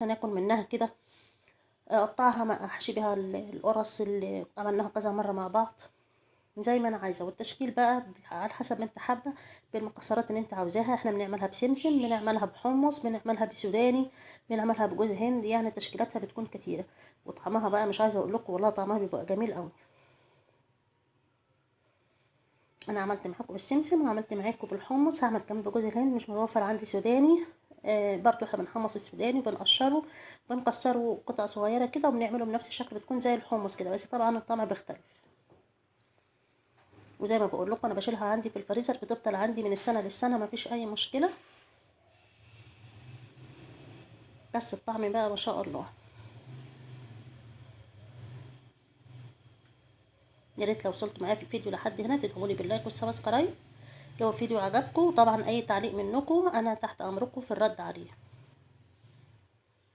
هناكل منها كده. اقطعها احشي بها القرص اللي عملناها كذا مره مع بعض زي ما انا عايزه. والتشكيل بقى على حسب ما انت حابه بالمكسرات اللي انت عاوزاها. احنا بنعملها بسمسم، بنعملها بحمص، بنعملها بسوداني، بنعملها بجوز هند، يعني تشكيلاتها بتكون كتيره. وطعمها بقى مش عايزه اقول لكم والله طعمها بيبقى جميل قوي. انا عملت معاكم بالسمسم وعملت معاكم بالحمص، هعمل كمان بجوز الهند، مش متوفر عندي سوداني. برضو احنا بنحمص السوداني وبنقشره وبنكسره قطع صغيره كده وبنعمله بنفس الشكل، بتكون زي الحمص كده، بس طبعا الطعم بيختلف. وزي ما بقول لكم انا بشيلها عندي في الفريزر، بتفضل عندي من السنه للسنه، ما فيش اي مشكله. بس الطعم بقى ما شاء الله. يا ريت لو وصلتوا معايا في الفيديو لحد هنا تدعموني باللايك والسبسكرايب. لو الفيديو عجبكم طبعا اي تعليق منكم انا تحت امركم في الرد عليه.